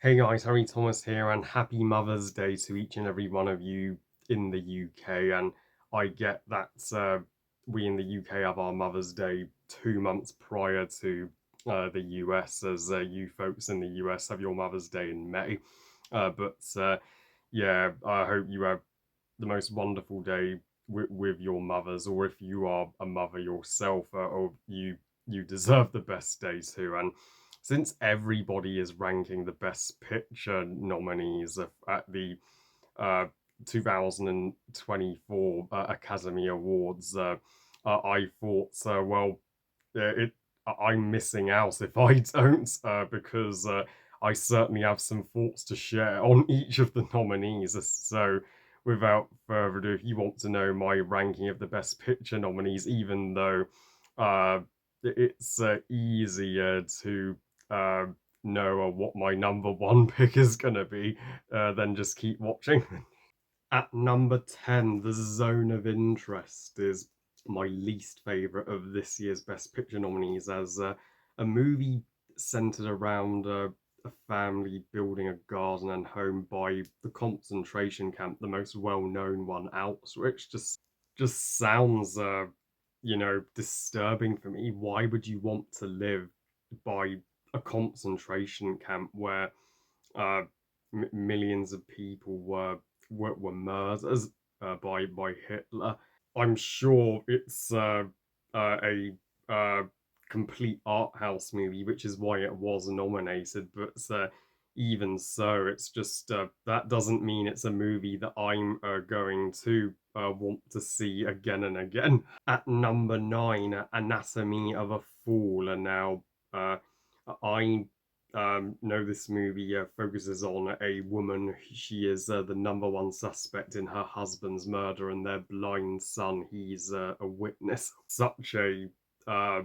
Hey guys, Harry Thomas here, and happy Mother's Day to each and every one of you in the UK. And I get that we in the UK have our Mother's Day 2 months prior to the US, as you folks in the US have your Mother's Day in May. But yeah, I hope you have the most wonderful day with your mothers, or if you are a mother yourself, or you deserve the best day too. And since everybody is ranking the best picture nominees at the uh, 2024 Academy Awards, I thought, well, it I'm missing out if I don't, because I certainly have some thoughts to share on each of the nominees. So, without further ado, if you want to know my ranking of the Best Picture nominees, even though uh, it's easier to uh, know what my number one pick is going to be, then just keep watching. At number 10, The Zone of Interest is my least favourite of this year's Best Picture nominees, as a movie centred around a family building a garden and home by the concentration camp, the most well-known one, Auschwitz. Just sounds, disturbing for me. Why would you want to live by a concentration camp where uh, millions of people were murdered by Hitler? I'm sure it's a complete art house movie, which is why it was nominated. But even so, it's just that doesn't mean it's a movie that I'm going to want to see again and again. At number 9, Anatomy of a Fool, and now uh, I know this movie focuses on a woman. She is the number one suspect in her husband's murder, and their blind son, he's a witness. Such a uh,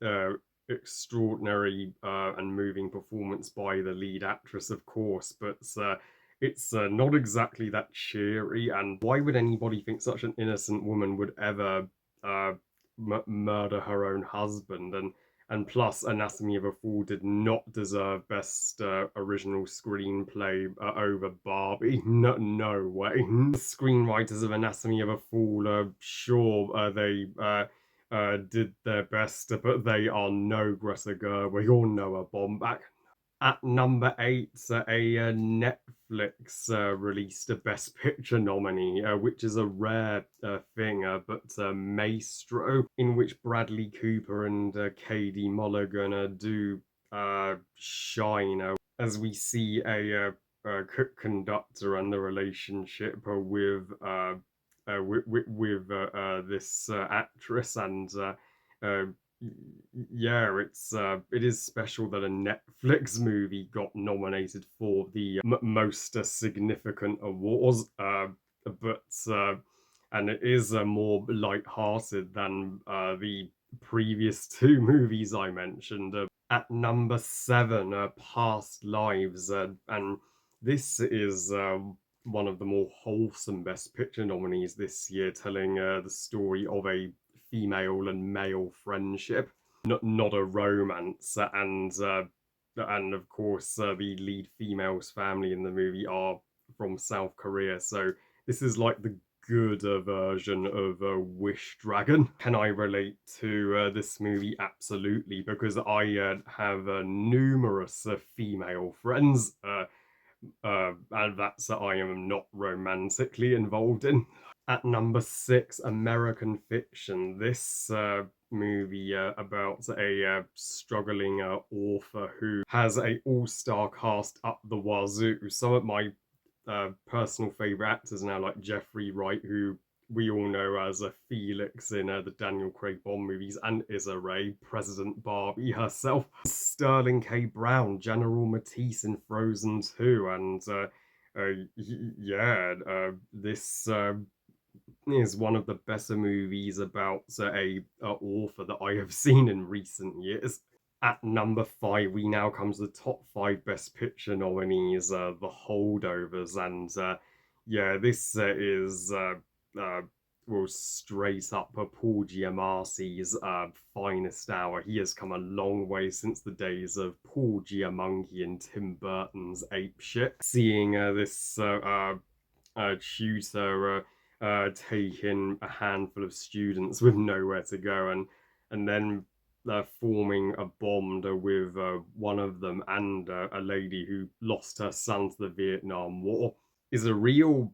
uh, extraordinary and moving performance by the lead actress, of course, but it's not exactly that cheery. And why would anybody think such an innocent woman would ever uh, murder her own husband? And plus, Anatomy of a Fool did not deserve Best Original Screenplay over Barbie. No, no way. The screenwriters of Anatomy of a Fool, sure, they did their best, but they are no Greta Gerwig or Noah Baumbach. At number 8, a Netflix released a Best Picture nominee, which is a rare thing, but Maestro, in which Bradley Cooper and Katie Mulligan do shine, as we see a conductor and the relationship with this actress. And uh, yeah, it is special that a Netflix movie got nominated for the most significant awards. But and it is more light-hearted than the previous two movies I mentioned. At number 7, Past Lives, and this is one of the more wholesome Best Picture nominees this year, telling the story of a female and male friendship, not a romance. And of course, the lead female's family in the movie are from South Korea, so this is like the good version of Wish Dragon. Can I relate to this movie? Absolutely, because I have numerous female friends, and that's I am not romantically involved in. At number 6, American Fiction. This movie about a struggling author who has a all-star cast up the wazoo. Some of my personal favorite actors now, like Jeffrey Wright, who we all know as a Felix in the Daniel Craig Bond movies, and Issa Rae, President Barbie herself, Sterling K. Brown, General Matisse in Frozen 2, and yeah, this is one of the better movies about a author that I have seen in recent years. At number 5, we now come to the top 5 Best Picture nominees, The Holdovers, and yeah, this is uh, well, straight up a Paul Giamatti's finest hour. He has come a long way since the days of Paul Giamatti and Tim Burton's Ape Shit. Seeing this tutor taking a handful of students with nowhere to go, and then forming a bond with one of them and a lady who lost her son to the Vietnam War is a real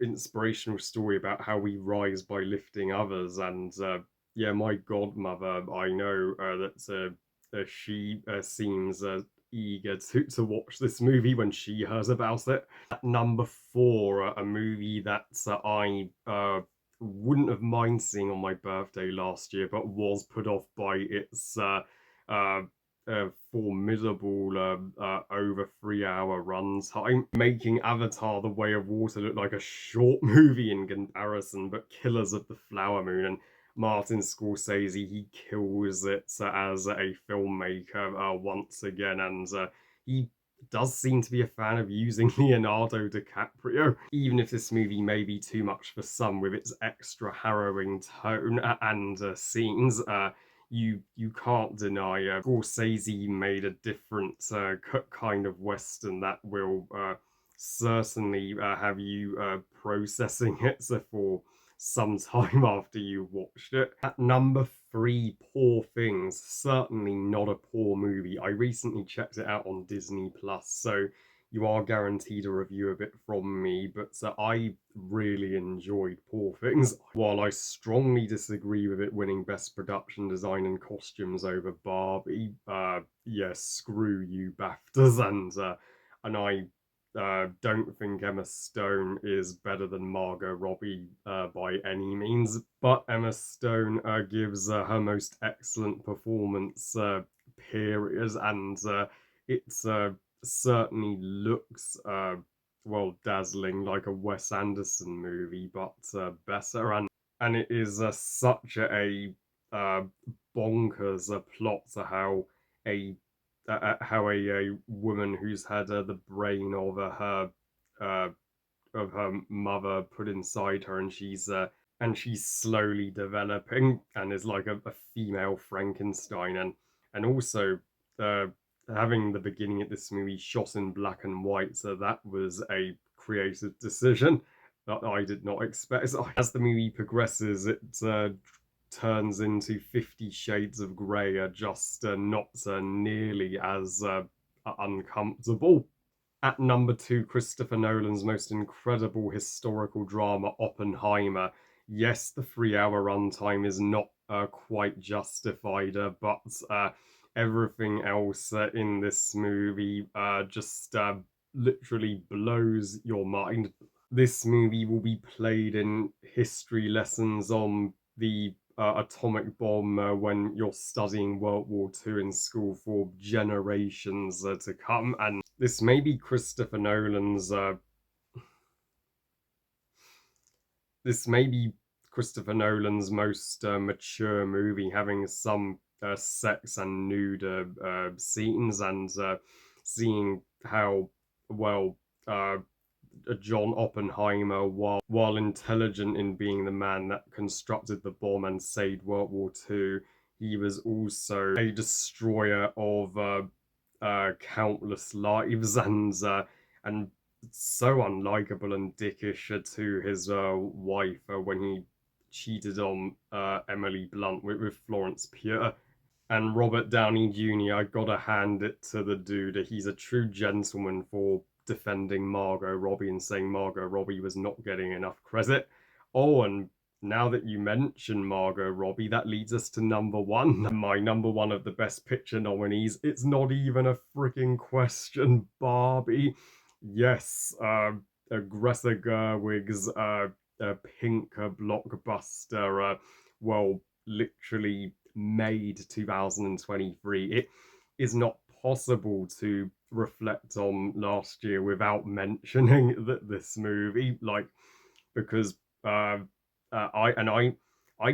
inspirational story about how we rise by lifting others. And yeah, my godmother, I know that she seems eager to watch this movie when she hears about it. At number four, a movie that I wouldn't have mind seeing on my birthday last year, but was put off by its uh, formidable over 3 hour runtime, making Avatar: The Way of Water look like a short movie in comparison. But Killers of the Flower Moon, and Martin Scorsese, he kills it as a filmmaker once again, and he does seem to be a fan of using Leonardo DiCaprio, even if this movie may be too much for some with its extra harrowing tone and scenes. You can't deny Scorsese made a different kind of western that will certainly have you processing it for some time after you watched it. At number three, Poor Things. Certainly not a poor movie. I recently checked it out on Disney Plus, so you are guaranteed a review of it from me, but I really enjoyed Poor Things. While I strongly disagree with it winning Best Production Design and Costumes over Barbie, yeah, screw you, BAFTAs, and I don't think Emma Stone is better than Margot Robbie by any means, but Emma Stone gives her most excellent performance, period, and it's certainly looks well, dazzling, like a Wes Anderson movie, but better. And it is such a bonkers plot to how a woman who's had the brain uh, of her mother put inside her, and she's slowly developing and is like a female Frankenstein, and also uh, having the beginning of this movie shot in black and white, so that was a creative decision that I did not expect. As the movie progresses, it turns into 50 Shades of Grey, just not nearly as uncomfortable. At number two, Christopher Nolan's most incredible historical drama, Oppenheimer. Yes, the 3 hour runtime is not quite justified, but everything else in this movie just literally blows your mind. This movie will be played in history lessons on the atomic bomb when you're studying World War II in school for generations to come. And this may be Christopher Nolan's. This may be Christopher Nolan's most mature movie, having some sex and nude scenes, and seeing how well John Oppenheimer, while intelligent in being the man that constructed the bomb and saved World War II, he was also a destroyer of countless lives, and so unlikable and dickish to his wife when he cheated on Emily Blunt with Florence Pugh. And Robert Downey Jr., I gotta hand it to the dude. He's a true gentleman for defending Margot Robbie and saying Margot Robbie was not getting enough credit. Oh, and now that you mention Margot Robbie, that leads us to number one. My number one of the Best Picture nominees. It's not even a freaking question. Barbie. Yes, Greta Gerwig's pink blockbuster. Well, literally made 2023. It is not possible to reflect on last year without mentioning that this movie, like, because I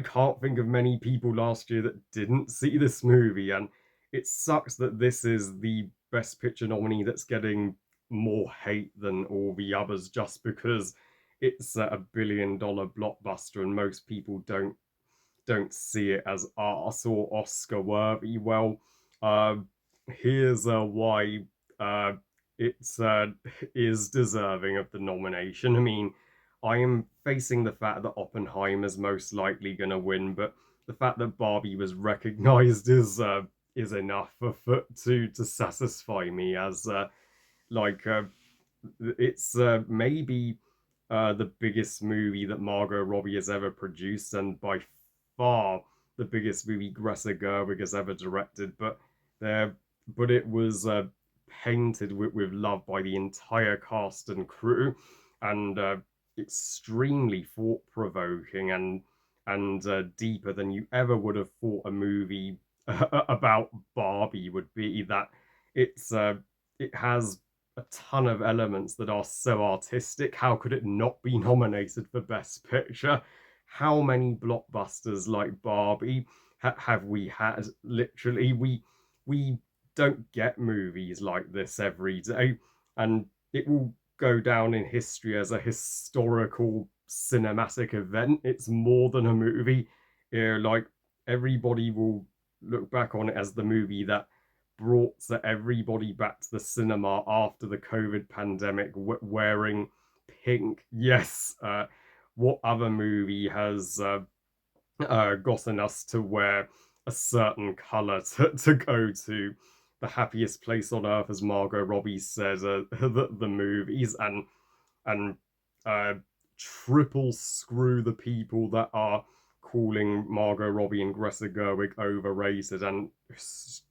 can't think of many people last year that didn't see this movie, and it sucks that this is the Best Picture nominee that's getting more hate than all the others, just because it's a $1 billion blockbuster, and most people don't see it as arse or Oscar worthy. Well, uh, here's why uh, it is deserving of the nomination. I mean, I am facing the fact that Oppenheimer's most likely going to win, but the fact that Barbie was recognized is enough to satisfy me as like it's maybe the biggest movie that Margot Robbie has ever produced, and by far the biggest movie Greta Gerwig has ever directed. There, but it was painted with love by the entire cast and crew, and extremely thought provoking and deeper than you ever would have thought a movie about Barbie would be. That it's it has a ton of elements that are so artistic. How could it not be nominated for Best Picture? How many blockbusters like Barbie have we had? Literally, we don't get movies like this every day, and it will go down in history as a historical cinematic event. It's more than a movie. Like everybody will look back on it as the movie that brought everybody back to the cinema after the COVID pandemic wearing pink. Yes, what other movie has gotten us to wear a certain color to go to the happiest place on earth, as Margot Robbie says, the movies, and uh, triple screw the people that are calling Margot Robbie and Greta Gerwig overrated, and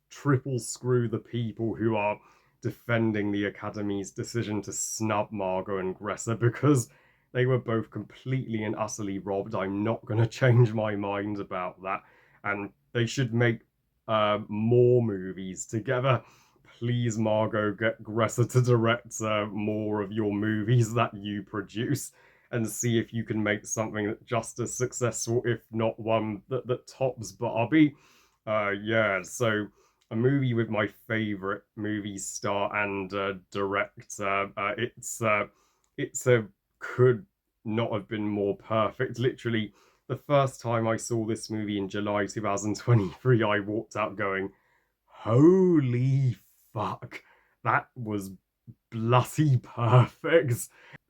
triple screw the people who are defending the Academy's decision to snub Margot and Greta, because they were both completely and utterly robbed. I'm not going to change my mind about that. And they should make more movies together. Please, Margot, get Greta to direct more of your movies that you produce, and see if you can make something that just as successful, if not one that tops Barbie. Yeah, so a movie with my favorite movie star and director. It's a could not have been more perfect. Literally, the first time I saw this movie in July 2023, I walked out going, "Holy fuck, that was bloody perfect."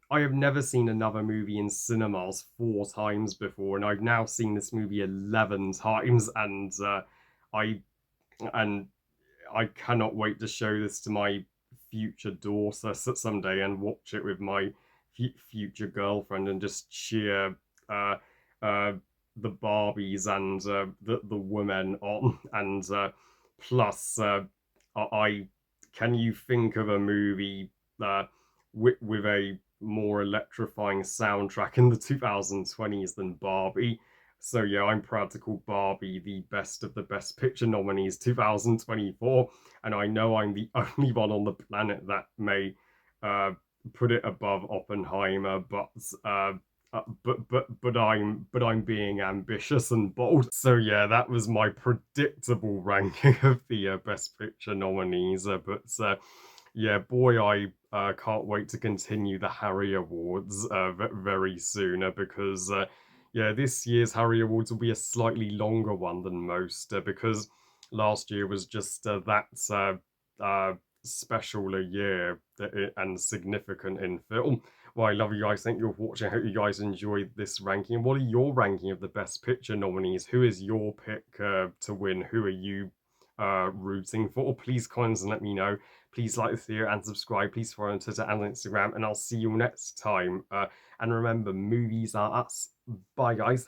I have never seen another movie in cinemas 4 times before, and I've now seen this movie 11 times, I and I cannot wait to show this to my future daughter someday and watch it with my future girlfriend and just cheer uh, uh, the Barbies and the women on. And plus, I can you think of a movie with a more electrifying soundtrack in the 2020s than Barbie? So yeah, I'm proud to call Barbie the best of the Best Picture nominees 2024, and I know I'm the only one on the planet that may uh, put it above Oppenheimer, but I'm being ambitious and bold. So yeah, that was my predictable ranking of the Best Picture nominees. But yeah, boy, I can't wait to continue the Harry Awards very soon, because yeah, this year's Harry Awards will be a slightly longer one than most, because last year was just that special a year and significant in film. Well, I love you guys. Thank you for watching. I hope you guys enjoyed this ranking. What are your ranking of the Best Picture nominees? Who is your pick to win? Who are you rooting for? Please comment and let me know. Please like this video and subscribe. Please follow on Twitter and Instagram, and I'll see you next time. And remember, movies are us. Bye, guys.